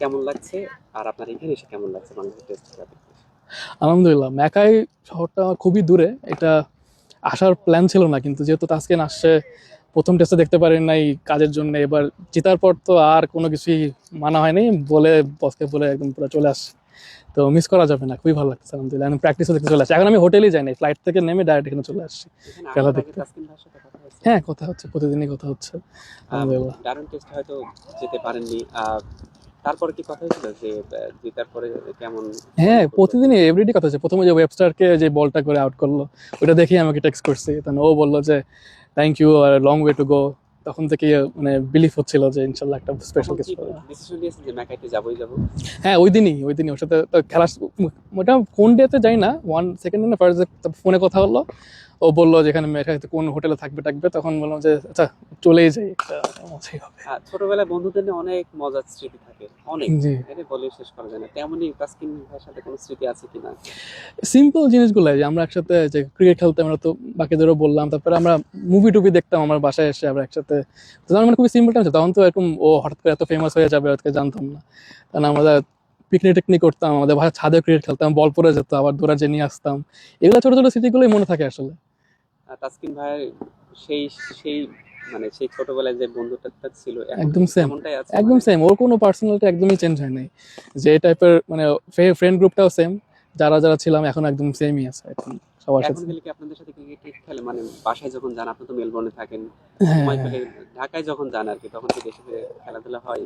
কেমন লাগছে আর আপনার এখানে এসে কেমন লাগছে বাংলাদেশ টেস্ট খেলা দেখতে? আলহামদুলিল্লাহ, ম্যাকাই শহরটা আমার খুবই দূরে। এটা আসার প্ল্যান ছিল না, কিন্তু যেহেতু তাসকিন আসছে, প্রথম টেস্টে দেখতে পারেন নাই কাজের জন্য, এবার জেতার পর তো আর কোনো কিছুই মানা হয়নি, বলে বসকে বলে একদম পুরো চলে আসছে। তো মিস করা যাবে না, খুবই ভালো লাগছে আলহামদুলিল্লাহ। আমি প্র্যাকটিসও দেখতে চলে আসছি, এখন আমি হোটেলেই যাইনি, ফ্লাইট থেকে নেমে ডাইরেক্ট এখানে চলে আসছি এখানে খেলা আসার আগে দেখতে। তাসকিন ভাইয়ের সাথে কথা হয়েছে? হ্যাঁ, কথা হচ্ছে, প্রতিদিনই কথা হচ্ছে আলহামদুলিল্লাহ। দারুণ টেস্ট হয়তো যেতে পারেননি, তারপরে কি কথা হয়েছিল যে জেতার পরে কেমন হ্যাঁ, অনুভূতি করতেছে? প্রতিদিনই এভরিডে কথা হচ্ছে। প্রথমে যে ওয়েবস্টারকে যে বলটা করে আউট করলো, ওটা দেখেই আমাকে টেক্সট করছি, তখন ও বললো যে থ্যাংক ইউ, আর লং ওয়ে টু গো। তখন থেকে মানে বিলিভ হচ্ছিল যে ইনশাল্লাহ একটা স্পেশাল তখন কিছু কি হবে। ডিসিশন নিয়েছেন যে ম্যাকাইতে যাবোই যাবো? হ্যাঁ, ওই দিনই ওর সাথে তো খেলা, ওটা কোন ডেতে যাই না, 1 সেকেন্ড না ফার্স্ট ফোনে কথা হলো। ও বললো যে এখানে মেয়েটা কোন হোটেলে থাকবে, তখন বললাম যে আচ্ছা চলেই যাই, একটা মজাই হবে। ছোটবেলায় বন্ধুদের নিয়ে অনেক মজার স্মৃতি থাকে, অনেক, জি, এটা বলে শেষ করা যায় না। তেমনই তাসকিন ভাইয়ের সাথে কোনো স্মৃতি আছে কিনা? সিম্পল জিনিসগুলো, যে আমরা একসাথে যে ক্রিকেট খেলতাম, আমরা তো বাকিদেরও বললাম, তারপরে আমরা মুভি টুভি দেখতাম আমার বাসায় এসে আমরা একসাথে। তো তখন মানে খুবই সিম্পল টাইম ছিল, তখন তো এরকম ও হঠাৎ করে এত ফেমাস হয়ে যাবে আজকে জানতাম না। কারণ আমরা পিকনিক টিকনিক করতাম, আমাদের বাসার ছাদে ক্রিকেট খেলতাম, বল পরে যেত, আবার দৌড়া যে নিয়ে আসতাম। এগুলো ছোট ছোট স্মৃতিগুলোই মনে থাকে আসলে। তাসকিন ভাইয়ের সেই সেই মানে সেই ছোটবেলায় যে বন্ধুটা ছিল এখন একদম কি সেম, তেমনটাই আছে একদম মানে? সেম, ওর কোনো পার্সোনালিটি একদমই চেঞ্জ হয় নাই। যে টাইপের মানে ফ্রেন্ড গ্রুপটাও সেম, যারা যারা ছিলাম এখন একদম সেমই আছে এখন সবার এখন সাথে। গেলে কি আপনাদের সাথে ক্রিকেট খেলে, মানে বাসায় যখন যান, আপনি তো মেলবোর্নে থাকেন, সময় হ্যাঁ, পেলে ঢাকায় যখন যান আর কি, তখন কি দেশে ফিরে খেলাধুলা হয়?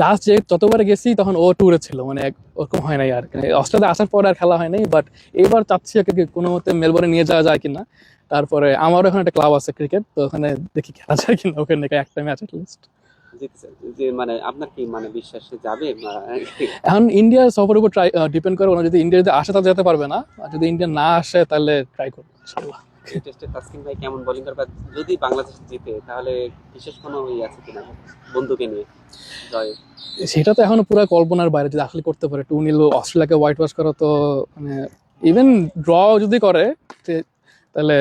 লাস্ট যে যতবার গেছি তখন ও ট্যুরে ছিল, মানে ওরকম হয় নাই আর, অস্ট্রেলিয়া আসার পর আর খেলা হয় নাই। বাট এবার চাচ্ছি ওকে কোনো মতে মেলবোর্নে নিয়ে যাওয়া যায় কিনা। তারপরে আমারও এখানে একটা ক্লাব আছে ক্রিকেট, তো ওখানে দেখি খেলা যায় কিনা, ওখানে একটা ম্যাচ লিস্ট। যে মানে আপনার কি মানে বিশ্বাসে যাবে এখন ইন্ডিয়ার সফরের উপর ডিপেন্ড করে, ওরা যদি ইন্ডিয়া যদি আসে তাহলে যেতে পারবে না, আর যদি ইন্ডিয়া না আসে তাহলে ট্রাই করবো ইনশাল্লাহ। এই টেস্টে তাসকিন ভাই কেমন বোলিং করে, বা যদি বাংলাদেশ জিতে তাহলে বিশেষ কোনো আছে কিনা বন্ধুকে নিয়ে জয়? সেটা তো এখনো পুরো কল্পনার বাইরে, যদি আসলে করতে পারে 2-0 অস্ট্রেলিয়াকে হোয়াইট ওয়াশ করা, তো মানে ইভেন ড্র যদি করে তাহলে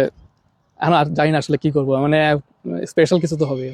এখন আর জানি না আসলে কি করবো, মানে স্পেশাল কিছু তো হবে।